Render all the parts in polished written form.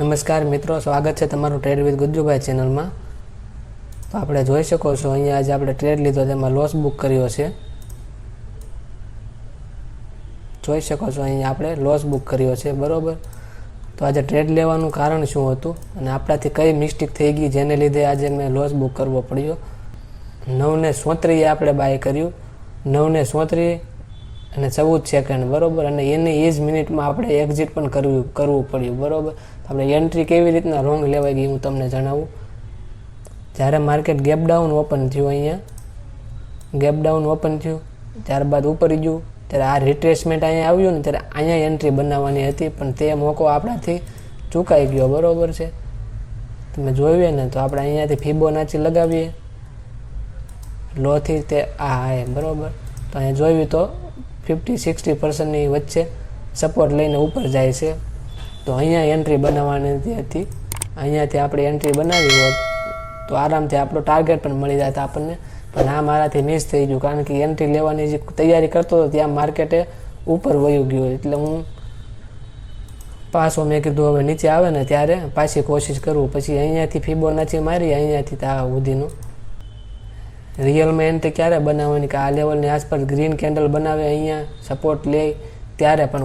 નમસ્કાર મિત્રો, સ્વાગત છે તમારું ટ્રેડ વિથ ગુજ્જુભાઈ ચેનલમાં। તો આપણે જોઈ શકો છો અહીંયા આજે આપણે ટ્રેડ લીધો, તેમાં લોસ બુક કર્યો છે। જોઈ શકો છો અહીંયા આપણે લોસ બુક કર્યો છે, બરોબર। તો આજે ટ્રેડ લેવાનું કારણ શું હતું અને આપણાથી કઈ મિસ્ટેક થઈ ગઈ જેને લીધે આજે મેં લોસ બુક કરવો પડ્યો। 9:34 આપણે બાય કર્યું, 9:34 અને 14 સેકન્ડ, બરોબર। અને એની એ જ મિનિટમાં આપણે એક્ઝિટ પણ કરવું પડ્યું, બરોબર। આપણે એન્ટ્રી કેવી રીતના રોંગ લેવાઈ ગઈ હું તમને જણાવું। જ્યારે માર્કેટ ગેપ ડાઉન ઓપન થયું, અહીંયા ગેપ ડાઉન ઓપન થયું, ત્યારબાદ ઉપર ગયું, ત્યારે આ રિટ્રેસમેન્ટ અહીંયા આવ્યું ને ત્યારે અહીંયા એન્ટ્રી બનાવવાની હતી, પણ તે મોકો આપણાથી ચૂકાઈ ગયો, બરોબર છે। તમે જોયું ને તો આપણે અહીંયાથી ફિબોનાચી લગાવીએ લોથી તે આ બરોબર। તો અહીંયા જોયું તો 50-60% વચ્ચે સપોર્ટ લઈને ઉપર જાય છે, તો અહીંયા એન્ટ્રી બનાવવાની હતી। અહીંયાથી આપણે એન્ટ્રી બનાવી હોત તો આરામથી આપણો ટાર્ગેટ પણ મળી જતા આપણને, પણ આ મારાથી મિસ થઈ ગયું, કારણ કે એન્ટ્રી લેવાની જે તૈયારી કરતો હતો ત્યાં માર્કેટે ઉપર વયું ગયું, એટલે હું પાછો મેં કીધું હવે નીચે આવે ને ત્યારે પાછી કોશિશ કરું। પછી અહીંયાથી ફિબોનાચી મારી, અહીંયાથી ત્યાં સુધીનું રિયલમાં એન્ટ્રી ક્યારે બનાવવાની કે આ લેવલની આસપાસ ગ્રીન કેન્ડલ બનાવે, અહીંયા સપોર્ટ લે ત્યારે, પણ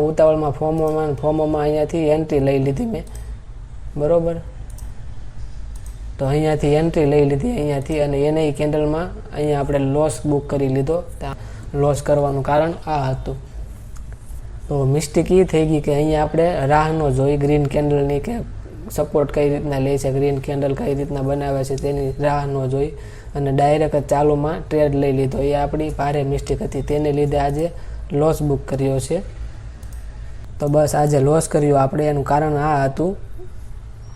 ઉતાવળમાં ફોમોમાં અહીંયાથી એન્ટ્રી લઈ લીધી મેં, બરોબર। તો અહીંયાથી એન્ટ્રી લઈ લીધી અહીંયાથી, અને એને કેન્ડલમાં અહીંયા આપણે લોસ બુક કરી લીધો। લોસ કરવાનું કારણ આ હતું। તો મિસ્ટેક એ થઈ ગઈ કે અહીંયા આપણે રાહ ન જોઈ ગ્રીન કેન્ડલની, કે સપોર્ટ કઈ રીતના લે છે, ગ્રીન કેન્ડલ કઈ રીતના બનાવે છે તેની રાહ ન જોઈ અને ડાયરેક્ટ ચાલુમાં ટ્રેડ લઈ લીધો, એ આપણી ભારે મિસ્ટેક હતી, તેને લીધે આજે લોસ બુક કર્યો છે। તો બસ આજે લોસ કર્યો આપણે, એનું કારણ આ હતું।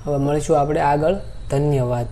હવે મળીશું આપણે આગળ, ધન્યવાદ।